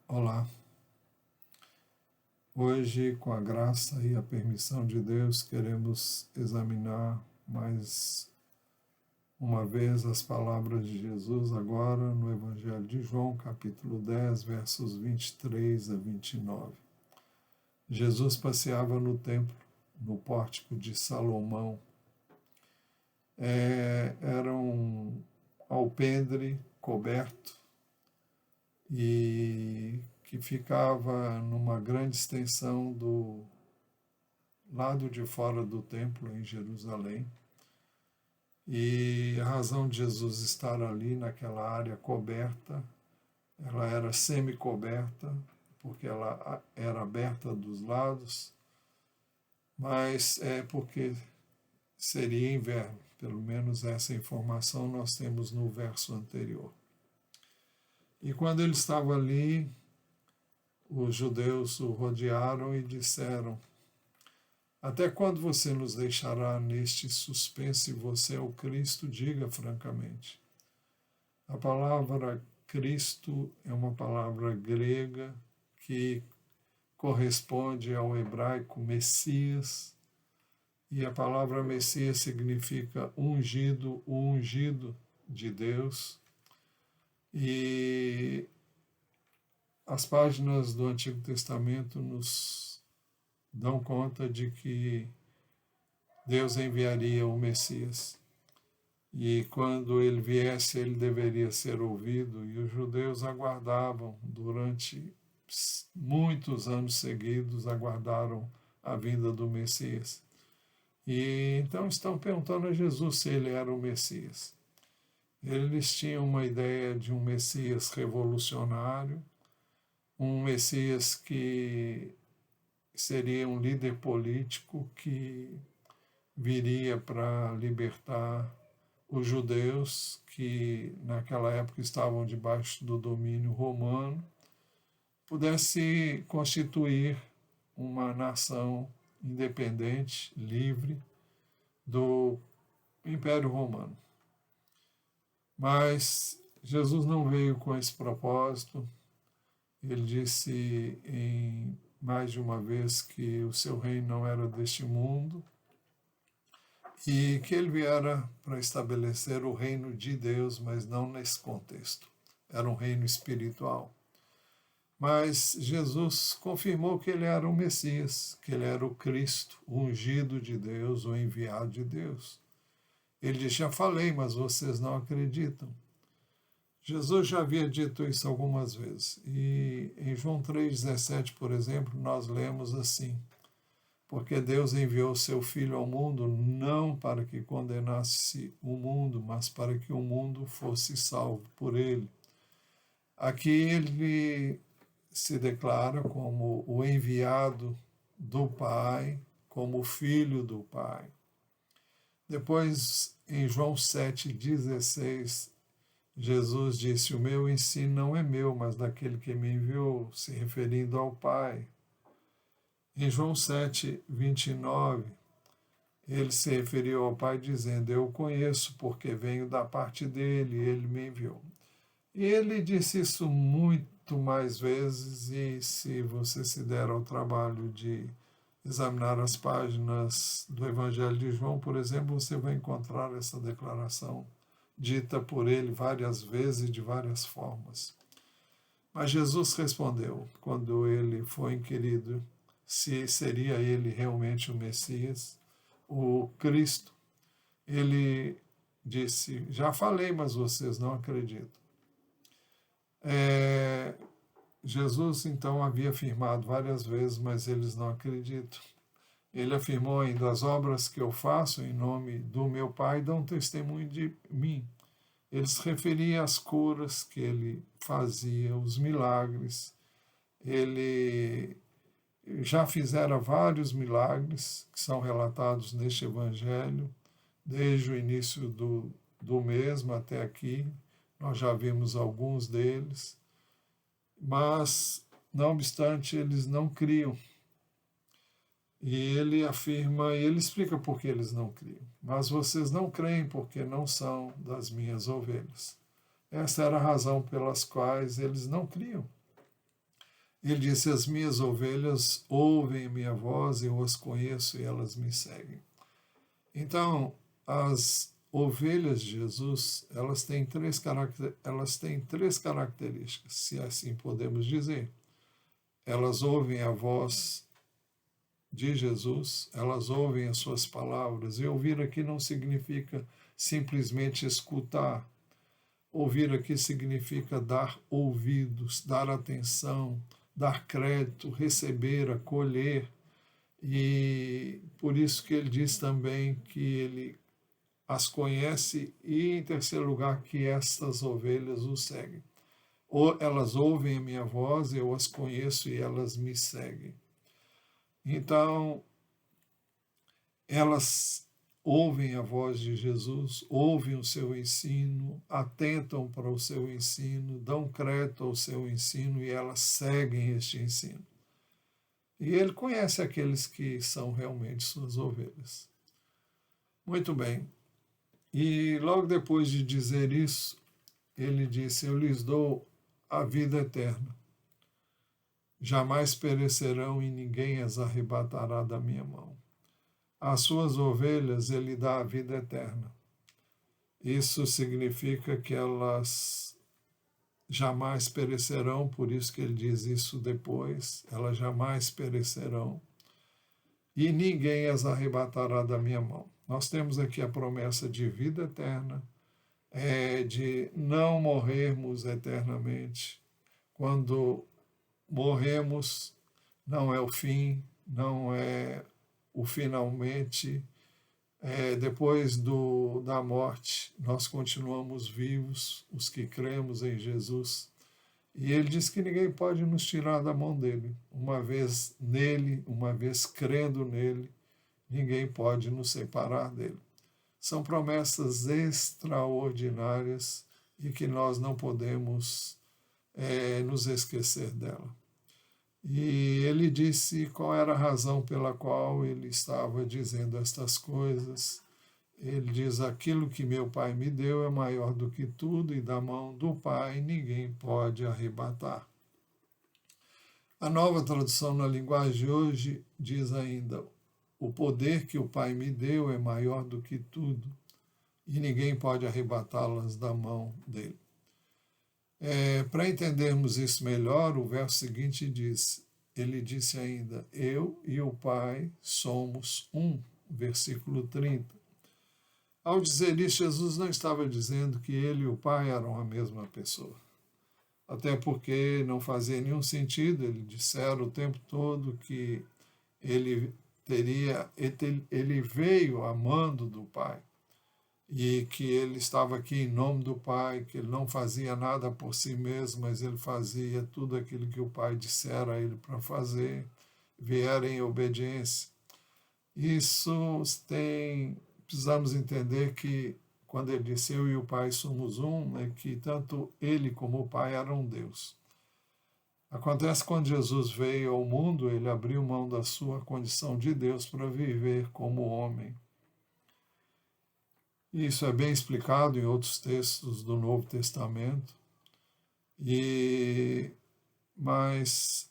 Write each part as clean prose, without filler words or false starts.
Olá, hoje, com a graça e a permissão de Deus, queremos examinar mais uma vez as palavras de Jesus, agora no Evangelho de João, capítulo 10, versos 23 a 29. Jesus passeava no templo, no pórtico de Salomão. Era um alpendre coberto e que ficava numa grande extensão do lado de fora do templo, em Jerusalém. E a razão de Jesus estar ali naquela área coberta, ela era semi-coberta, porque ela era aberta dos lados, mas é porque seria inverno. Pelo menos essa informação nós temos no verso anterior. E quando ele estava ali, os judeus o rodearam e disseram: até quando você nos deixará neste suspense? Você é o Cristo, diga francamente. A palavra Cristo é uma palavra grega que corresponde ao hebraico Messias, e a palavra Messias significa ungido, o ungido de Deus. E as páginas do Antigo Testamento nos dão conta de que Deus enviaria o Messias. E quando ele viesse, ele deveria ser ouvido, e os judeus aguardavam durante muitos anos seguidos, aguardaram a vinda do Messias. E então estão perguntando a Jesus se ele era o Messias. Eles tinham uma ideia de um Messias revolucionário, um Messias que seria um líder político que viria para libertar os judeus que naquela época estavam debaixo do domínio romano, pudesse constituir uma nação independente, livre do Império Romano. Mas Jesus não veio com esse propósito. Ele disse em mais de uma vez que o seu reino não era deste mundo e que ele viera para estabelecer o reino de Deus, mas não nesse contexto. Era um reino espiritual. Mas Jesus confirmou que ele era o Messias, que ele era o Cristo, o ungido de Deus, o enviado de Deus. Ele disse: já falei, mas vocês não acreditam. Jesus já havia dito isso algumas vezes. E em João 3,17, por exemplo, nós lemos assim: porque Deus enviou seu Filho ao mundo não para que condenasse o mundo, mas para que o mundo fosse salvo por ele. Aqui ele se declara como o enviado do Pai, como o Filho do Pai. Depois, em João 7,16, Jesus disse: o meu ensino não é meu, mas daquele que me enviou, se referindo ao Pai. Em João 7,29, ele se referiu ao Pai dizendo: eu o conheço porque venho da parte dele, ele me enviou. E ele disse isso muito mais vezes, e se você se der ao trabalho de examinar as páginas do Evangelho de João, por exemplo, você vai encontrar essa declaração dita por ele várias vezes e de várias formas. Mas Jesus respondeu, quando ele foi inquirido se seria ele realmente o Messias, o Cristo, ele disse: já falei, mas vocês não acreditam. Jesus, então, havia afirmado várias vezes, mas eles não acreditam. Ele afirmou ainda: as obras que eu faço em nome do meu Pai dão testemunho de mim. Ele se referia às curas que ele fazia, os milagres. Ele já fizera vários milagres que são relatados neste Evangelho, desde o início do mesmo até aqui. Nós já vimos alguns deles, mas, não obstante, eles não criam. E ele afirma, e ele explica por que eles não criam. Mas vocês não creem porque não são das minhas ovelhas. Essa era a razão pelas quais eles não criam. Ele disse: as minhas ovelhas ouvem minha voz, eu as conheço e elas me seguem. Então, as ovelhas de Jesus, elas têm três características, se assim podemos dizer. Elas ouvem a voz de Jesus, elas ouvem as suas palavras, e ouvir aqui não significa simplesmente escutar. Ouvir aqui significa dar ouvidos, dar atenção, dar crédito, receber, acolher. E por isso que ele diz também que ele as conhece e, em terceiro lugar, que estas ovelhas o seguem. Ou elas ouvem a minha voz, eu as conheço e elas me seguem. Então, elas ouvem a voz de Jesus, ouvem o seu ensino, atentam para o seu ensino, dão crédito ao seu ensino e elas seguem este ensino. E ele conhece aqueles que são realmente suas ovelhas. Muito bem. E logo depois de dizer isso, ele disse: eu lhes dou a vida eterna. Jamais perecerão e ninguém as arrebatará da minha mão. Às suas ovelhas ele dá a vida eterna. Isso significa que elas jamais perecerão, por isso que ele diz isso depois, elas jamais perecerão, e ninguém as arrebatará da minha mão. Nós temos aqui a promessa de vida eterna, de não morrermos eternamente. Quando morremos, não é o fim, não é o finalmente. Depois da morte, nós continuamos vivos, os que cremos em Jesus. E ele diz que ninguém pode nos tirar da mão dele. Uma vez nele, uma vez crendo nele, ninguém pode nos separar dele. São promessas extraordinárias e que nós não podemos nos esquecer dela. E ele disse qual era a razão pela qual ele estava dizendo estas coisas. Ele diz: aquilo que meu Pai me deu é maior do que tudo, e da mão do Pai ninguém pode arrebatar. A Nova Tradução na linguagem de hoje diz ainda: o poder que o Pai me deu é maior do que tudo, e ninguém pode arrebatá-las da mão dele. Para entendermos isso melhor, o verso seguinte diz: ele disse ainda: eu e o Pai somos um, versículo 30. Ao dizer isso, Jesus não estava dizendo que ele e o Pai eram a mesma pessoa. Até porque não fazia nenhum sentido, ele dissera o tempo todo que ele veio amando do Pai, e que ele estava aqui em nome do Pai, que ele não fazia nada por si mesmo, mas ele fazia tudo aquilo que o Pai dissera a ele para fazer, viera em obediência. Precisamos entender que quando ele disse eu e o Pai somos um, é que tanto ele como o Pai eram Deus. Acontece que quando Jesus veio ao mundo, ele abriu mão da sua condição de Deus para viver como homem. Isso é bem explicado em outros textos do Novo Testamento, mas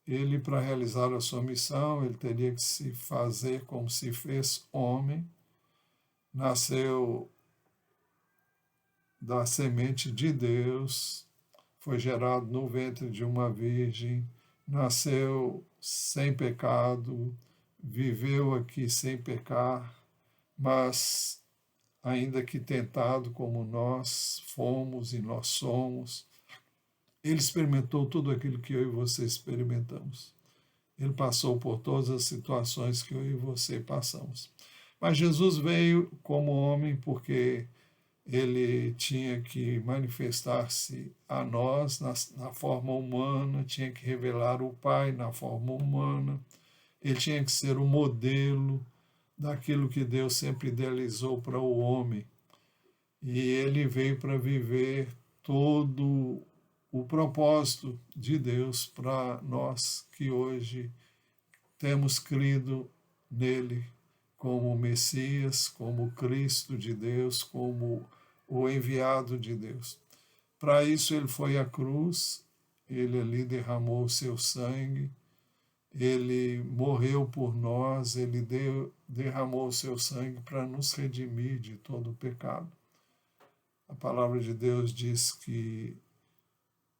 ele, para realizar a sua missão, ele teria que se fazer como se fez homem, nasceu da semente de Deus, foi gerado no ventre de uma virgem, nasceu sem pecado, viveu aqui sem pecar, mas ainda que tentado como nós fomos e nós somos, ele experimentou tudo aquilo que eu e você experimentamos. Ele passou por todas as situações que eu e você passamos. Mas Jesus veio como homem porque ele tinha que manifestar-se a nós na forma humana, tinha que revelar o Pai na forma humana, ele tinha que ser o modelo daquilo que Deus sempre idealizou para o homem. E ele veio para viver todo o propósito de Deus para nós que hoje temos crido nele como Messias, como Cristo de Deus, como o enviado de Deus. Para isso ele foi à cruz, ele ali derramou o seu sangue, ele morreu por nós, ele derramou o seu sangue para nos redimir de todo o pecado. A palavra de Deus diz que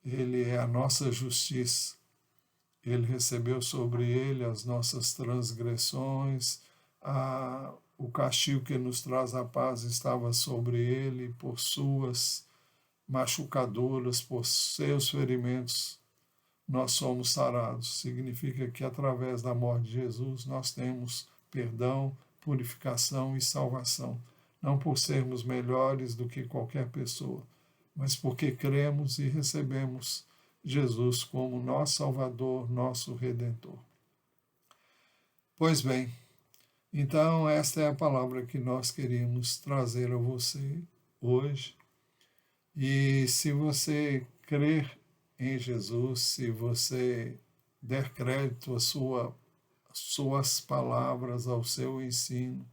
ele é a nossa justiça. Ele recebeu sobre ele as nossas transgressões, o castigo que nos traz a paz estava sobre ele, por suas machucaduras, por seus ferimentos, nós somos sarados. Significa que através da morte de Jesus nós temos perdão, purificação e salvação. Não por sermos melhores do que qualquer pessoa, mas porque cremos e recebemos Jesus como nosso Salvador, nosso Redentor. Pois bem, então esta é a palavra que nós queríamos trazer a você hoje. E se você crer em Jesus, se você der crédito às suas palavras, ao seu ensino,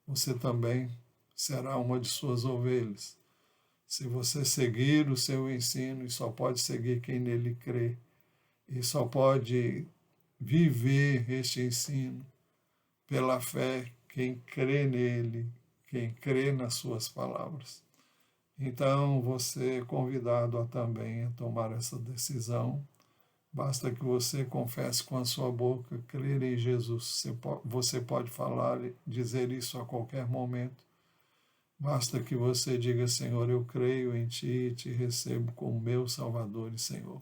você também será uma de suas ovelhas. Se você seguir o seu ensino, e só pode seguir quem nele crê, e só pode viver este ensino pela fé quem crê nele, quem crê nas suas palavras. Então, você é convidado também a tomar essa decisão. Basta que você confesse com a sua boca, crer em Jesus. Você pode falar, dizer isso a qualquer momento. Basta que você diga, Senhor, eu creio em Ti e Te recebo como meu Salvador e Senhor.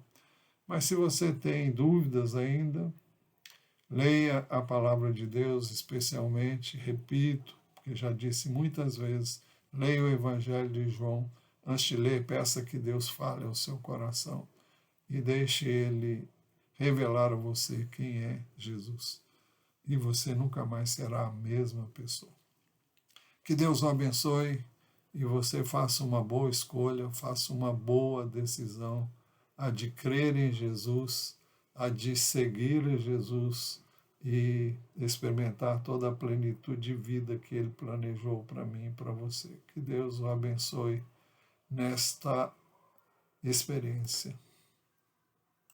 Mas se você tem dúvidas ainda, leia a palavra de Deus, especialmente, repito, porque já disse muitas vezes, leia o Evangelho de João. Antes de ler, peça que Deus fale ao seu coração e deixe Ele revelar a você quem é Jesus. E você nunca mais será a mesma pessoa. Que Deus o abençoe e você faça uma boa escolha, faça uma boa decisão, a de crer em Jesus, a de seguir Jesus e experimentar toda a plenitude de vida que Ele planejou para mim e para você. Que Deus o abençoe nesta experiência.